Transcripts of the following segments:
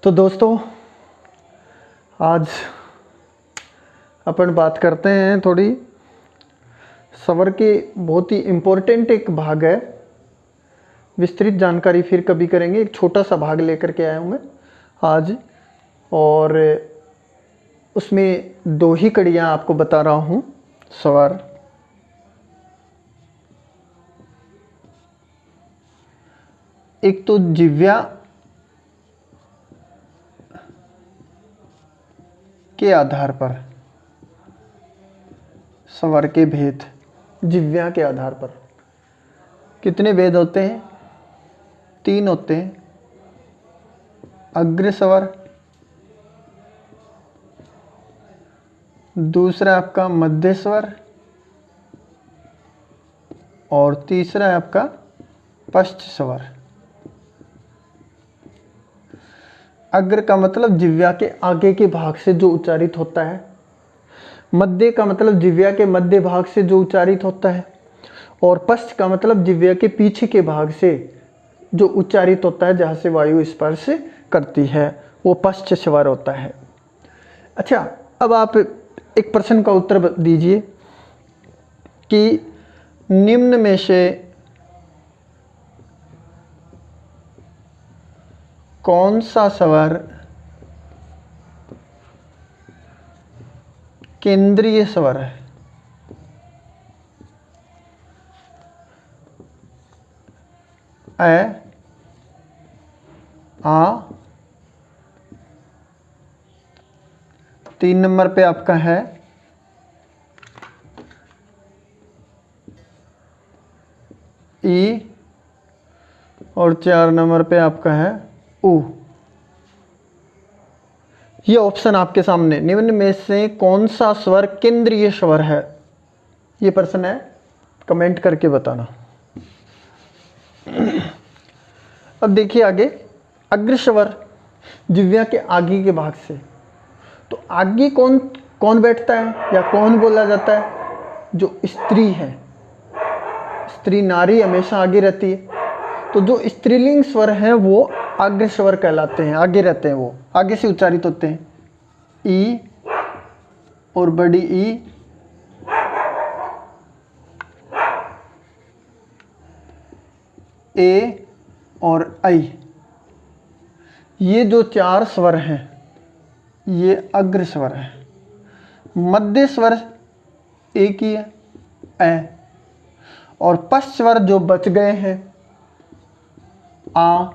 तो दोस्तों, आज अपन बात करते हैं थोड़ी स्वर के बहुत ही इम्पोर्टेंट एक भाग है। विस्तृत जानकारी फिर कभी करेंगे। एक छोटा सा भाग लेकर के आया हूँ मैं आज, और उसमें दो ही कड़ियाँ आपको बता रहा हूँ। स्वर एक तो जिह्वा के आधार पर, स्वर के भेद जिह्वा के आधार पर कितने भेद होते हैं? 3 होते हैं। अग्र स्वर, दूसरा आपका मध्य स्वर, और तीसरा है आपका पश्च स्वर। अग्र का मतलब जिह्वा के आगे के भाग से जो उच्चारित होता है। मध्य का मतलब जिह्वा के मध्य भाग से जो उच्चारित होता है, और पश्च का मतलब जिह्वा के पीछे के भाग से जो उच्चारित होता है, जहाँ से वायु स्पर्श करती है, वो पश्च स्वर होता है। अच्छा, अब आप एक प्रश्न का उत्तर दीजिए कि निम्न में से कौन सा स्वर केंद्रीय स्वर है? ए, आ, 3 नंबर पे आपका है ई, और 4 नंबर पे आपका है उ। ये ऑप्शन आपके सामने, निम्न में से कौन सा स्वर केंद्रीय स्वर है? ये प्रश्न है, कमेंट करके बताना। अब देखिए आगे, अग्र स्वर जिह्वा के आगे के भाग से, तो आगे कौन कौन बैठता है या कौन बोला जाता है? जो स्त्री है। स्त्री नारी हमेशा आगे रहती है, तो जो स्त्रीलिंग स्वर हैं वो अग्र स्वर कहलाते हैं, आगे रहते हैं, वो आगे से उच्चारित होते हैं। ई और बड़ी ई, ए और आई, ये जो 4 स्वर हैं ये अग्र स्वर है। मध्य स्वर एक ही है, ए, और पश्च स्वर जो बच गए हैं, आ,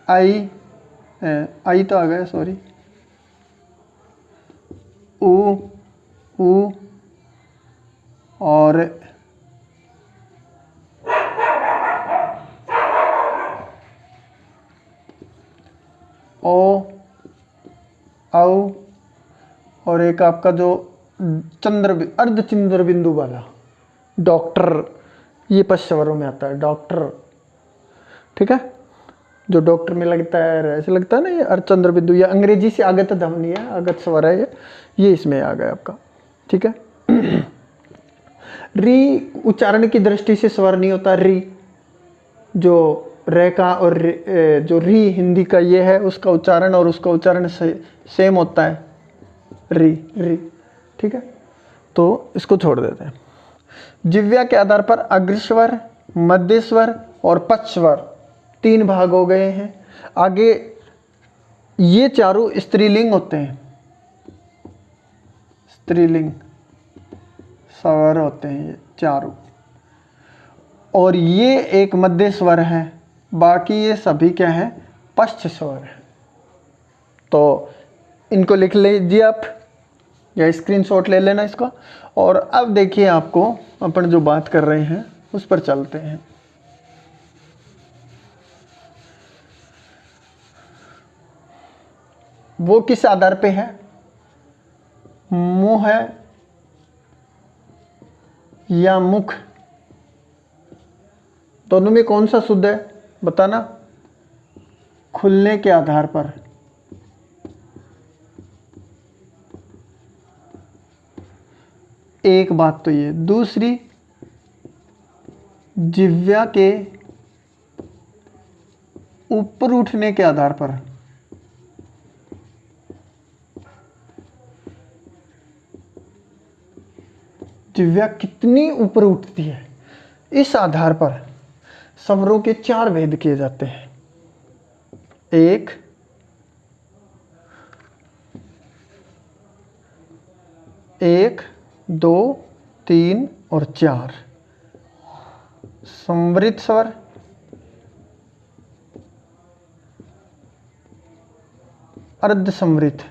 आई, आई तो आ गया, सॉरी, उ, और ओ, औ, और एक आपका जो अर्धचंद्र बिंदु वाला डॉक्टर, ये पश्च स्वरों में आता है, डॉक्टर। ठीक है, जो डॉक्टर में लगता है, ऐसे लगता है ना, ये अर्धचंद्र बिंदु, या अंग्रेजी से आगत ध्वनि है, आगत स्वर है ये इसमें आ गया आपका। ठीक है। री उच्चारण की दृष्टि से स्वर नहीं होता। री जो रे का और जो री हिंदी का ये है, उसका उच्चारण और उसका उच्चारण सेम होता है, री री। ठीक है, तो इसको छोड़ देते हैं। जिह्वा के आधार पर अग्र स्वर, मध्य स्वर और पश्च स्वर 3 भाग हो गए हैं। आगे ये चारों स्त्रीलिंग होते हैं, स्त्रीलिंग स्वर होते हैं ये चारों, और ये एक मध्य स्वर है, बाकी ये सभी क्या है? पश्च स्वर है। तो इनको लिख लीजिए आप, या स्क्रीनशॉट ले लेना इसका। और अब देखिए, आपको अपन जो बात कर रहे हैं उस पर चलते हैं। वो किस आधार पे है? मुंह है या मुख? दोनों में कौन सा शुद्ध है बताना? खुलने के आधार पर। एक बात तो ये, दूसरी जिह्वा के ऊपर उठने के आधार पर जिह्वा कितनी ऊपर उठती है, इस आधार पर स्वरों के 4 भेद किए जाते हैं। 1, 2, 3 और 4। संवृत स्वर, अर्ध संवृत,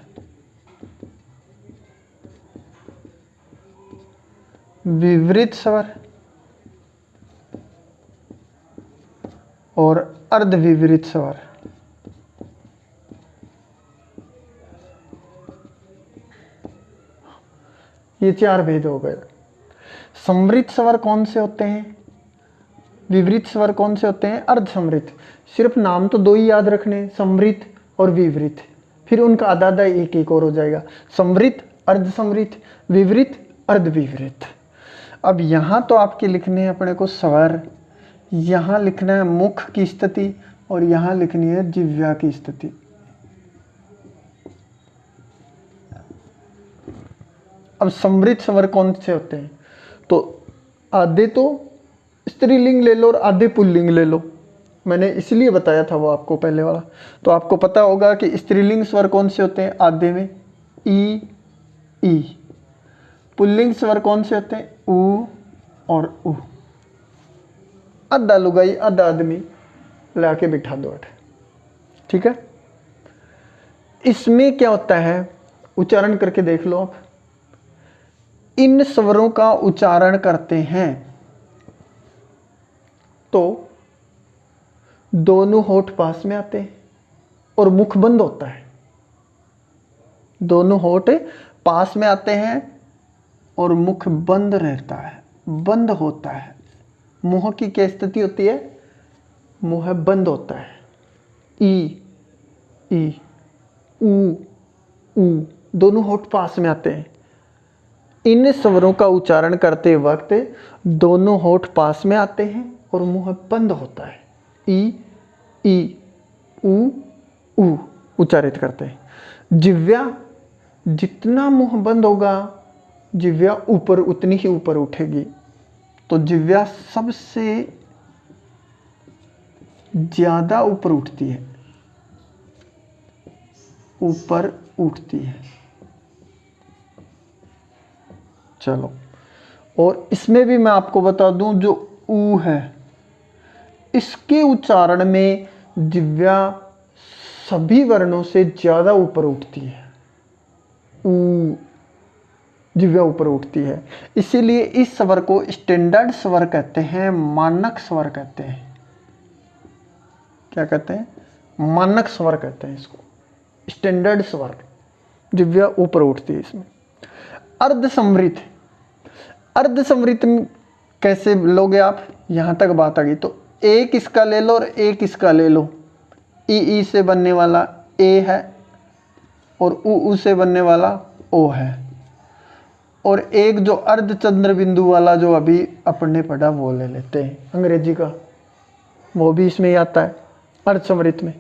विवृत स्वर और अर्धविवृत स्वर। ये 4 भेद हो गए। संवृत स्वर कौन से होते हैं, विवृत स्वर कौन से होते हैं, अर्ध संवृत। सिर्फ नाम तो 2 ही याद रखने, संवृत और विवृत, फिर उनका आधा आधा एक एक और हो जाएगा। संवृत, अर्ध संवृत, विवृत, अर्धविवृत। अब यहाँ तो आपके लिखने हैं अपने को स्वर, यहाँ लिखना है मुख की स्थिति और यहाँ लिखनी है जिह्वा की स्थिति। अब संवृत स्वर कौन से होते हैं, तो आधे तो स्त्रीलिंग ले लो और आधे पुल्लिंग ले लो। मैंने इसलिए बताया था वो आपको पहले वाला। तो आपको पता होगा कि स्त्रीलिंग स्वर कौन से होते हैं, आधे में ई, ई। पुल्लिंग स्वर कौन से होते हैं, ऊ और उ। आधा लुगाई आधा आदमी लाके बिठा दो। ठीक है। इसमें क्या होता है, उच्चारण करके देख लो आप। इन स्वरों का उच्चारण करते हैं तो दोनों होठ पास में आते हैं और मुख बंद होता है। दोनों होठ पास में आते हैं और मुख बंद रहता है, बंद होता है। मुंह की क्या स्थिति होती है, मुंह बंद होता है। ई, ई, ऊ, ऊ, दोनों होठ पास में आते हैं। इन स्वरों का उच्चारण करते वक्त दोनों होठ पास में आते हैं और मुंह बंद होता है। ई, ई, ऊ, ऊ उच्चारित करते हैं। जिह्वा जितना मुंह बंद होगा, जिह्वा ऊपर उतनी ही ऊपर उठेगी। तो जिह्वा सबसे ज्यादा ऊपर उठती है, ऊपर उठती है। चलो, और इसमें भी मैं आपको बता दूं, जो ऊ है इसके उच्चारण में जिह्वा सभी वर्णों से ज्यादा ऊपर उठती है। ऊ जिह्वा ऊपर उठती है, इसीलिए इस स्वर को स्टैंडर्ड स्वर कहते हैं, मानक स्वर कहते हैं। क्या कहते हैं, मानक स्वर कहते हैं इसको, स्टैंडर्ड स्वर। जिह्वा ऊपर उठती है इसमें। अर्ध संवृत, अर्ध संवृत कैसे लोगे आप, यहां तक बात आ गई। तो एक इसका ले लो और एक इसका ले लो। ई से बनने वाला ए है और ऊ से बनने वाला ओ है। और एक जो अर्ध चंद्र बिंदु वाला जो अभी अपने पढ़ा वो ले लेते हैं अंग्रेजी का, वो भी इसमें ही आता है अर्ध संवृत में।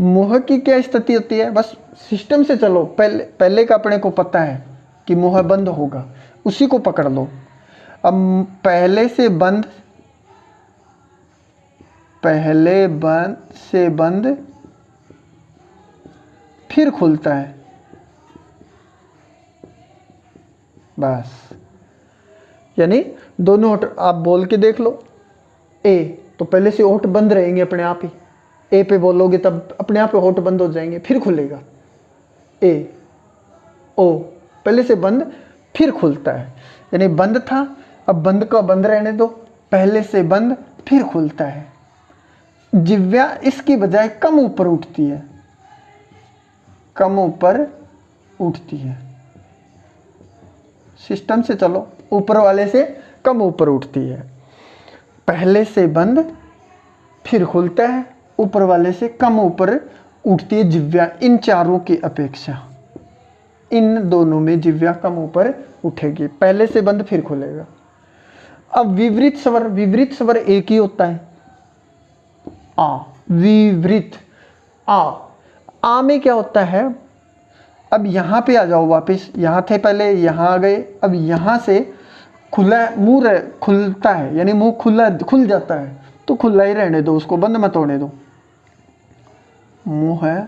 मुंह की क्या स्थिति होती है, बस सिस्टम से चलो। पहले का अपने को पता है कि मुंह बंद होगा, उसी को पकड़ लो। अब पहले से बंद, पहले बंद से बंद फिर खुलता है, बस। यानी दोनों होठ आप बोल के देख लो। ए तो पहले से होठ बंद रहेंगे अपने आप ही, ए पे बोलोगे तब अपने आप होठ बंद हो जाएंगे, फिर खुलेगा। ए, ओ पहले से बंद फिर खुलता है, यानी बंद था, अब बंद का बंद रहने दो, पहले से बंद फिर खुलता है। जिह्वा इसकी बजाय कम ऊपर उठती है, कम ऊपर उठती है। सिस्टम से चलो, ऊपर वाले से कम ऊपर उठती है। पहले से बंद फिर खुलता है, ऊपर वाले से कम ऊपर उठती है जिह्वा। इन चारों की अपेक्षा इन दोनों में जिह्वा कम ऊपर उठेगी, पहले से बंद फिर खुलेगा। अब विवृत स्वर, विवृत स्वर एक ही होता है, आ। विवृत आ में क्या होता है, अब यहाँ पे आ जाओ वापस, यहाँ थे पहले, यहाँ आ गए, अब यहाँ से खुला मुंह खुलता है, यानी मुंह खुल जाता है, तो खुला ही रहने दो, उसको बंद मत होने दो। मुंह है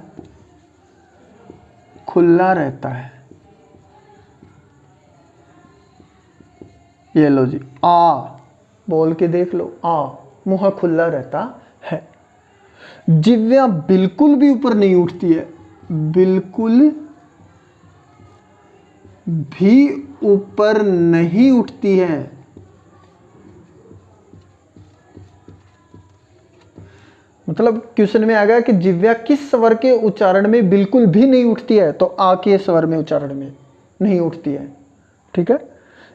खुला रहता है, ये लो जी, आ बोल के देख लो, आ मुंह खुला रहता है। जिह्वा बिल्कुल भी ऊपर नहीं उठती है, बिल्कुल भी ऊपर नहीं उठती है। मतलब क्वेश्चन में आ गया कि जिह्वा किस स्वर के उच्चारण में बिल्कुल भी नहीं उठती है, तो आ के स्वर में उच्चारण में नहीं उठती है। ठीक है,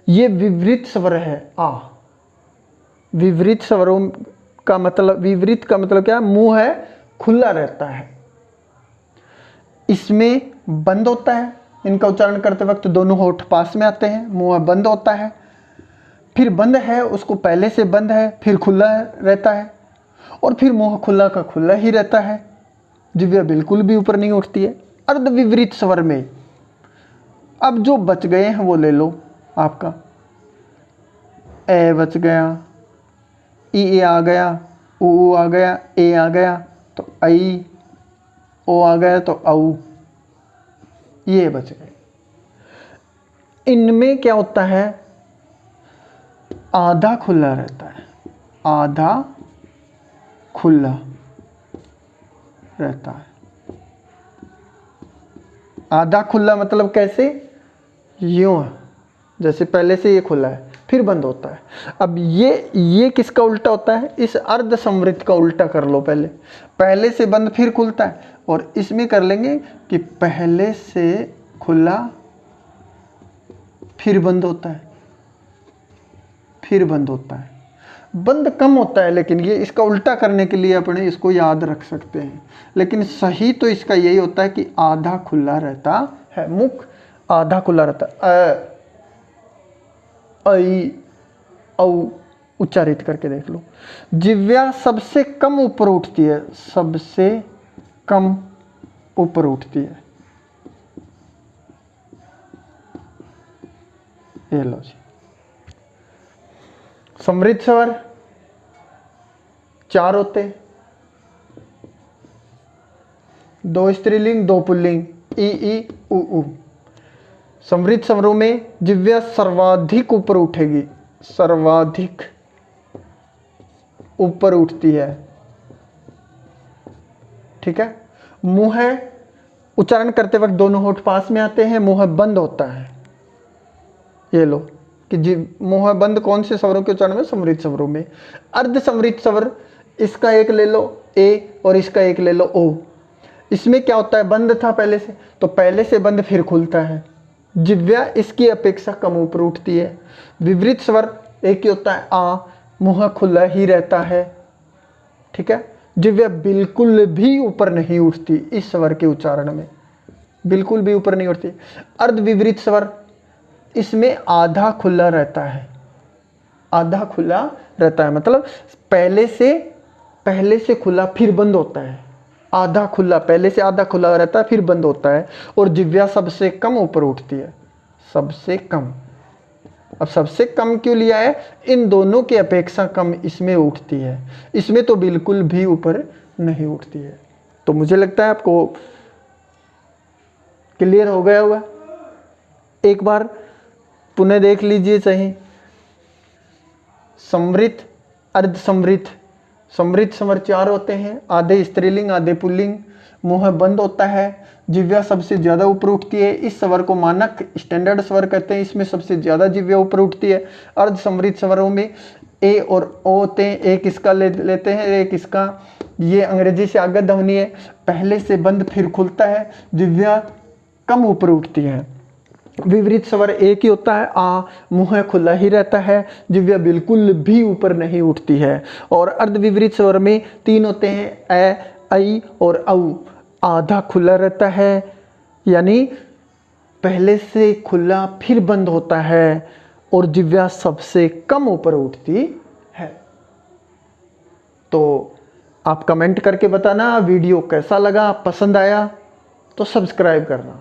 ये विवृत स्वर है आ। विवृत स्वरों का मतलब, विवृत का मतलब क्या, मुंह है खुला रहता है, इसमें बंद होता है। इनका उच्चारण करते वक्त दोनों होठ पास में आते हैं, मुंह बंद होता है, फिर बंद है उसको पहले से बंद है, फिर खुला रहता है, और फिर मुंह खुला का खुला ही रहता है। जिह्वा बिल्कुल भी ऊपर नहीं उठती है। अर्ध विवृत स्वर में अब जो बच गए हैं वो ले लो, आपका ए बच गया, ई आ गया, ऊ आ गया, ए आ गया तो आई, ओ आ गया तो औ, ये बच गए। इनमें क्या होता है, आधा खुला रहता है, आधा खुला रहता है। आधा खुला मतलब कैसे, यूं है, जैसे पहले से ये खुला है फिर बंद होता है। अब ये किसका उल्टा होता है, इस अर्ध संवृत का उल्टा कर लो। पहले से बंद फिर खुलता है, और इसमें कर लेंगे कि पहले से खुला फिर बंद होता है, फिर बंद होता है। बंद कम होता है, लेकिन ये इसका उल्टा करने के लिए अपने इसको याद रख सकते हैं, लेकिन सही तो इसका यही होता है कि आधा खुला रहता है, मुख आधा खुला रहता है। ऐ औ उच्चारित करके देख लो। जिह्वा सबसे कम ऊपर उठती है, सबसे कम ऊपर उठती है। ये लो जी, समृद्ध स्वर 4 होते, 2 स्त्रीलिंग 2 पुल्लिंग, ई उ। समृद्ध स्वरों में जिह्वा सर्वाधिक ऊपर उठेगी, सर्वाधिक ऊपर उठती है। ठीक है, मुंह उच्चारण करते वक्त दोनों होठ पास में आते हैं, मुंह बंद होता है। ये लो कि मुंह बंद कौन से स्वरों के उच्चारण में, समृद्ध स्वरों में। अर्ध समृद्ध स्वर, इसका एक ले लो ए और इसका एक ले लो ओ। इसमें क्या होता है, बंद था पहले से, तो पहले से बंद फिर खुलता है। जिह्वा इसकी अपेक्षा कम ऊपर उठती है। विवृत स्वर एक ही होता है आ, मुंह खुला ही रहता है। ठीक है, जिह्वा बिल्कुल भी ऊपर नहीं उठती, इस स्वर के उच्चारण में बिल्कुल भी ऊपर नहीं उठती। अर्ध विवृत स्वर, इसमें आधा खुला रहता है, आधा खुला रहता है, मतलब पहले से खुला फिर बंद होता है। आधा खुला, पहले से आधा खुला रहता है फिर बंद होता है। और जिह्वा सबसे कम ऊपर उठती है, सबसे कम। अब सबसे कम क्यों लिया है, इन दोनों की अपेक्षा कम इसमें उठती है, इसमें तो बिल्कुल भी ऊपर नहीं उठती है। तो मुझे लगता है आपको क्लियर हो गया होगा। एक बार पुनः देख लीजिए सही। समृद्ध, अर्ध समृद्ध, समृद्ध स्वर 4 होते हैं, आधे स्त्रीलिंग आधे पुल्लिंग। मुंह बंद होता है, जिह्वा सबसे ज़्यादा ऊपर उठती है। इस स्वर को मानक स्टैंडर्ड स्वर कहते हैं, इसमें सबसे ज़्यादा जिह्वा ऊपर उठती है। अर्ध समृद्ध स्वरों में ए और ओ होते हैं, एक इसका लेते हैं एक इसका। ये अंग्रेजी से आगत ध्वनि है, पहले से बंद फिर खुलता है, जिह्वा कम ऊपर उठती है। विवृत स्वर एक ही होता है आ, मुंह खुला ही रहता है, जिह्वा बिल्कुल भी ऊपर नहीं उठती है। और अर्ध विवृत स्वर में 3 होते हैं, ए, ऐ और औ। आधा खुला रहता है, यानी पहले से खुला फिर बंद होता है, और जिह्वा सबसे कम ऊपर उठती है। तो आप कमेंट करके बताना वीडियो कैसा लगा, पसंद आया तो सब्सक्राइब करना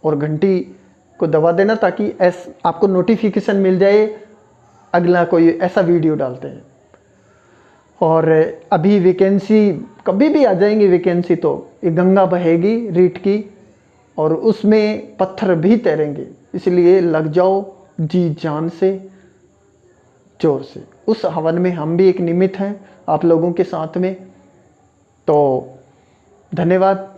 और घंटी को दबा देना ताकि आपको नोटिफिकेशन मिल जाए अगला कोई ऐसा वीडियो डालते हैं। और अभी वैकेंसी कभी भी आ जाएंगी वैकेंसी, तो ये गंगा बहेगी रीट की और उसमें पत्थर भी तैरेंगे, इसलिए लग जाओ जी जान से, जोर से। उस हवन में हम भी एक निमित्त हैं आप लोगों के साथ में। तो धन्यवाद।